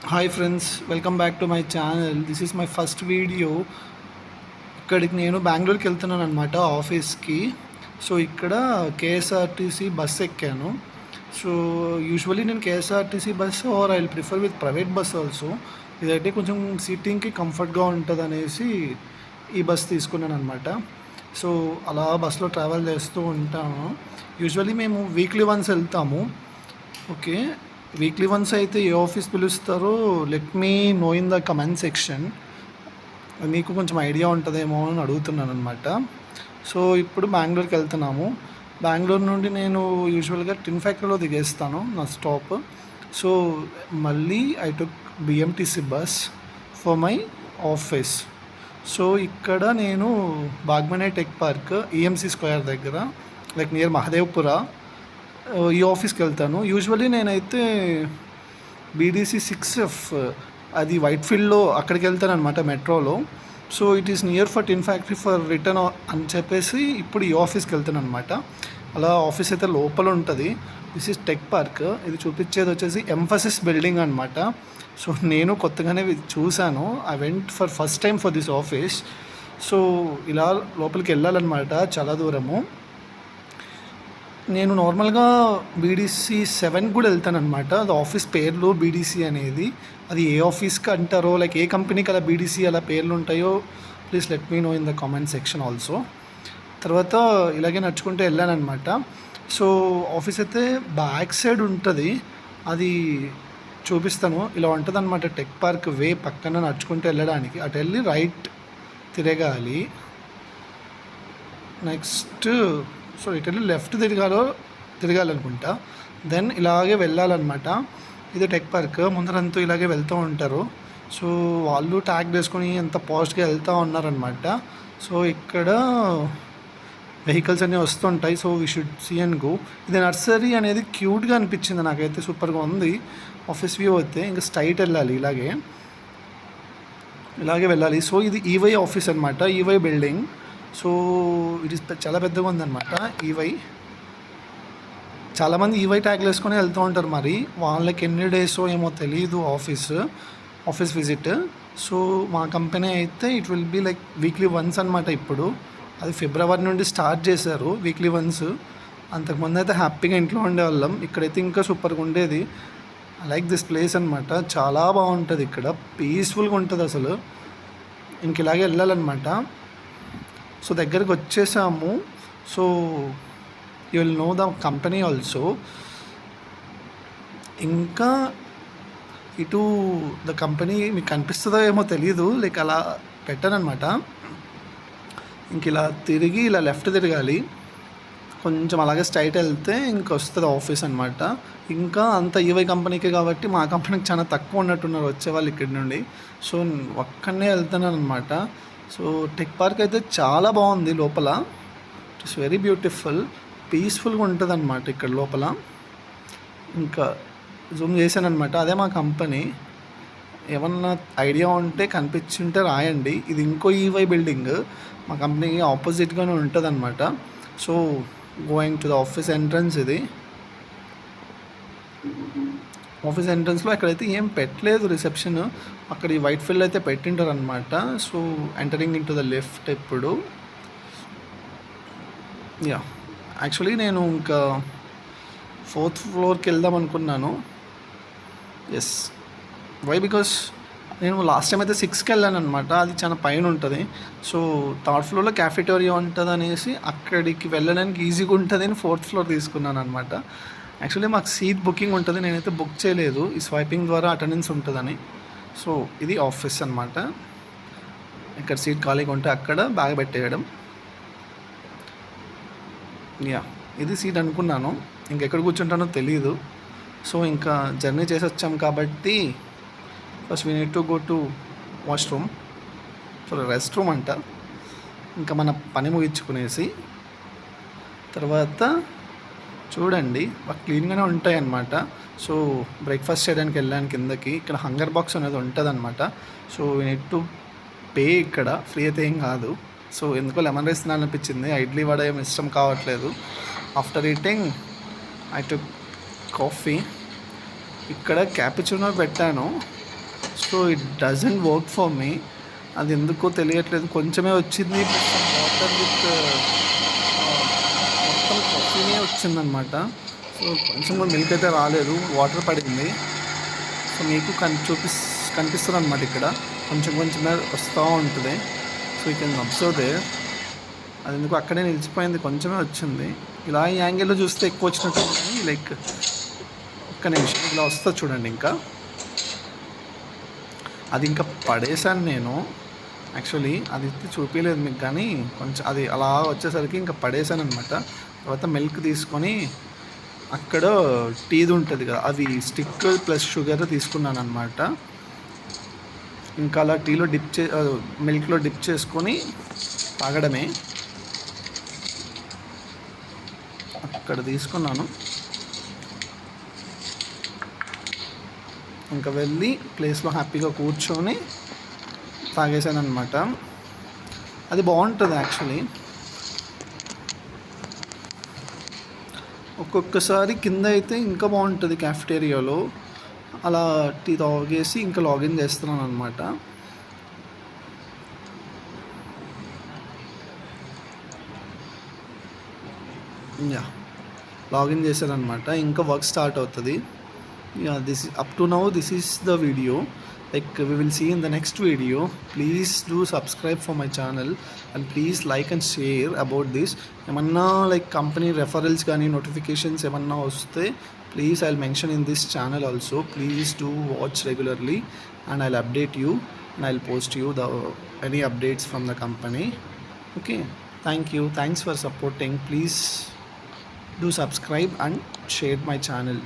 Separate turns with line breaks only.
Hi friends, welcome back to my channel. This is my first video. ఇక్కడికి నేను బెంగళూరుకి వెళ్తున్నాను అనమాట, ఆఫీస్కి. సో ఇక్కడ కేఎస్ఆర్టీసీ బస్ ఎక్కాను. సో యూజువలీ నేను KSRTC bus or I prefer with private bus also. ఇదైతే కొంచెం సీటింగ్కి కంఫర్ట్గా ఉంటుంది అనేసి ఈ బస్ తీసుకున్నాను అనమాట. సో అలా బస్లో ట్రావెల్ చేస్తూ ఉంటాను. యూజువలీ మేము వీక్లీ వన్స్ వెళ్తాము. ఓకే, వీక్లీ వన్స్ అయితే ఏ ఆఫీస్ పిలుస్తారో let me know in the comment section. మీకు కొంచెం ఐడియా ఉంటుందేమో అని అడుగుతున్నాను అనమాట. సో ఇప్పుడు బెంగళూరుకి వెళ్తున్నాము. బెంగళూరు నుండి నేను యూజువల్గా టిన్ ఫ్యాక్టరీలో దిగేస్తాను నా స్టాప్. సో మళ్ళీ I took BMTC bus for my office. So ఇక్కడ నేను బాగ్మనే టెక్ పార్క్ ఈఎంసీ స్క్వేర్ దగ్గర, లైక్ నియర్ మహదేవ్పుర, ఈ ఆఫీస్కి వెళ్తాను. యూజువల్లీ నేనైతే బీడీసీ 6F, అది వైట్ ఫీల్డ్లో, అక్కడికి వెళ్తాను అనమాట, మెట్రోలో. So it is near for tin factory for return అని చెప్పేసి ఇప్పుడు ఈ ఆఫీస్కి వెళ్తాను అనమాట. అలా ఆఫీస్ అయితే లోపల ఉంటుంది. This is tech park. ఇది చూపించేది వచ్చేసి ఎంఫసిస్ బిల్డింగ్ అనమాట. సో నేను కొత్తగానే చూశాను. I went for first time for this office. So ఇలా లోపలికి వెళ్ళాలన్నమాట, చాలా దూరము. నేను నార్మల్గా బీడీసీ 7 కూడా వెళ్తానమాట. అది ఆఫీస్ పేర్లు బీడీసీ అనేది. అది ఏ ఆఫీస్కి అంటారో, లైక్ ఏ కంపెనీకి అలా బీడీసీ అలా పేర్లు ఉంటాయో, please let me know in the comment section also. తర్వాత ఇలాగే నడుచుకుంటూ వెళ్ళానమాట. సో ఆఫీస్ అయితే బ్యాక్ సైడ్ ఉంటుంది, అది చూపిస్తాను. ఇలా ఉంటుంది అనమాట టెక్ పార్క్ వే పక్కన నడుచుకుంటూ వెళ్ళడానికి. అటు వెళ్ళి రైట్ తిరగాలి. నెక్స్ట్ సో ఇటు లెఫ్ట్ తిరగాలనుకుంటా. దెన్ ఇలాగే వెళ్ళాలన్నమాట. ఇది టెక్ పార్క్. ముందరంతా ఇలాగే వెళ్తూ ఉంటారు. సో వాళ్ళు ట్యాగ్ వేసుకొని ఎంత పాస్ట్గా వెళ్తూ ఉన్నారనమాట. సో ఇక్కడ వెహికల్స్ అన్నీ వస్తుంటాయి. So we should see and go. ఇది నర్సరీ అనేది క్యూట్గా అనిపించింది నాకైతే, సూపర్గా ఉంది. ఆఫీస్ వ్యూ అయితే ఇంకా స్ట్రైట్ వెళ్ళాలి, ఇలాగే వెళ్ళాలి. సో ఇది ఈవై ఆఫీస్ అనమాట, EY building. So it is చాలా పెద్దగా ఉందన్నమాట ఈవై. చాలామంది ఈవై ట్యాగ్లు వేసుకొని వెళ్తూ ఉంటారు. మరి వాళ్ళకి ఎన్ని డేసో ఏమో తెలియదు ఆఫీస్ విజిట్. సో మా కంపెనీ అయితే it will be like weekly once అనమాట. ఇప్పుడు అది ఫిబ్రవరి నుండి స్టార్ట్ చేశారు వీక్లీ వన్స్. అంతకుముందు అయితే హ్యాపీగా ఇంట్లో ఉండేవాళ్ళం. ఇక్కడైతే ఇంకా సూపర్గా ఉండేది. లైక్ దిస్ ప్లేస్ అనమాట. చాలా బాగుంటుంది ఇక్కడ, పీస్ఫుల్గా ఉంటుంది అసలు. ఇంక ఇలాగే వెళ్ళాలన్నమాట. సో దగ్గరికి వచ్చేసాము. So you will know the company also. ఇంకా ఇటు ద కంపెనీ మీకు కనిపిస్తుందో ఏమో తెలియదు, లైక్ అలా పెట్టానమాట. ఇంక ఇలా తిరిగి ఇలా లెఫ్ట్ తిరగాలి, కొంచెం అలాగే స్ట్రైట్ వెళ్తే ఇంక వస్తుంది ఆఫీస్ అనమాట. ఇంకా అంత ఈవై కంపెనీకి కాబట్టి మా కంపెనీకి చాలా తక్కువ ఉన్నట్టున్నారు వచ్చేవాళ్ళు ఇక్కడి నుండి. సో ఒక్కనే వెళ్తున్నాను అనమాట. సో టెక్ పార్క్ అయితే చాలా బాగుంది లోపల. ఇట్స్ వెరీ బ్యూటిఫుల్, పీస్ఫుల్గా ఉంటుంది అనమాట ఇక్కడ లోపల. ఇంకా జూమ్ చేశానమాట, అదే మా కంపెనీ. ఏమన్నా ఐడియా ఉంటే కనిపించుంటే రాయండి. ఇది ఇంకో ఈవై బిల్డింగ్, మా కంపెనీకి ఆపోజిట్గానే ఉంటుంది అనమాట. So going to the office entrance. ఇది ఆఫీస్ ఎంట్రన్స్లో అక్కడైతే ఏం పెట్టలేదు రిసెప్షన్. అక్కడ ఈ వైట్ ఫీల్డ్ అయితే పెట్టింటారు అనమాట. So entering in to the left. ఇప్పుడు యాక్చువల్లీ నేను ఇంకా 4th ఫ్లోర్కి వెళ్దాం అనుకున్నాను. ఎస్, వై బికాస్ నేను లాస్ట్ టైం అయితే 6కి వెళ్ళాను అనమాట. అది చాలా పైన ఉంటుంది. సో 3rd ఫ్లోర్లో క్యాఫెటోరియా ఉంటుంది అనేసి అక్కడికి వెళ్ళడానికి ఈజీగా ఉంటుంది అని 4th ఫ్లోర్ తీసుకున్నాను అనమాట. యాక్చువల్లీ మాకు సీట్ బుకింగ్ ఉంటుంది, నేనైతే బుక్ చేయలేదు. ఈ స్వైపింగ్ ద్వారా అటెండెన్స్ ఉంటుందని. సో ఇది ఆఫీస్ అనమాట. ఇక్కడ సీట్ ఖాళీగా ఉంటే అక్కడ బ్యాగ్ పెట్టేయడం. ఇది సీట్ అనుకున్నాను, ఇంకెక్కడ కూర్చుంటానో తెలియదు. సో ఇంకా జర్నీ చేసి వచ్చాం కాబట్టి first we need to go to washroom, rest room అంట. ఇంకా మన పని ముగించుకునేసి తర్వాత చూడండి క్లీన్గానే ఉంటాయి అన్నమాట. సో బ్రేక్ఫాస్ట్ చేయడానికి వెళ్ళాను కిందకి. ఇక్కడ హంగర్ బాక్స్ అనేది ఉంటుంది అనమాట. So we need to pay. ఇక్కడ ఫ్రీ అయితే ఏం కాదు. సో ఎందుకో లెమన్ రైస్ తినాలనిపించింది, ఇడ్లీ వడ ఏమి ఇష్టం కావట్లేదు. After eating I took coffee. ఇక్కడ క్యాపుచినో పెట్టాను. So it doesn't work for me. అది ఎందుకో తెలియట్లేదు, కొంచెమే వచ్చింది. వాటర్ విత్ మొత్తం కాఫీనే వచ్చిందనమాట. సో కొంచెం కూడా మిల్క్ అయితే రాలేదు, వాటర్ పడింది. సో మీకు కనిపిస్తుంది అనమాట, ఇక్కడ కొంచెం కొంచెమే వస్తూ ఉంటుంది. So you can observe there. అది ఎందుకు అక్కడే నిలిచిపోయింది, కొంచెమే వచ్చింది. ఇలా ఈ యాంగిల్లో చూస్తే ఎక్కువ వచ్చినట్టు, లైక్ ఒక్క నిమిషం ఇలా వస్తుంది చూడండి. ఇంకా అది ఇంకా పడేసాను నేను. యాక్చువల్లీ అది చూపించలేదు మీకు, కానీ కొంచెం అది అలా వచ్చేసరికి ఇంకా పడేసాను అనమాట. తర్వాత మిల్క్ తీసుకొని అక్కడ టీది ఉంటుంది కదా, అవి స్టిక్ ప్లస్ షుగర్ తీసుకున్నాను అనమాట. ఇంకా అలా టీలో మిల్క్లో డిప్ చేసుకొని తాగడమే. అక్కడ తీసుకున్నాను, ఇంకా వెళ్ళి ప్లేస్లో హ్యాపీగా కూర్చొని తాగేసాను అనమాట. అది బాగుంటుంది యాక్చువల్లీ. ఒక్కొక్కసారి కింద అయితే ఇంకా బాగుంటుంది క్యాఫ్టేరియాలో. అలా టీ తాగేసి ఇంకా లాగిన్ చేస్తున్నాను అనమాట. యా, లాగిన్ చేశారనమాట. ఇంకా వర్క్ స్టార్ట్ అవుతుంది. Yeah, this is up to now, this is the video. Like we will see in the next video. Please do subscribe for my channel and please like and share about this. Emanna like company referrals gaani notifications emanna vaste, please I'll mention in this channel also. Please do watch regularly and I'll update you and I'll post you the any updates from the company. Okay, thank you, thanks for supporting. Please do subscribe and share my channel.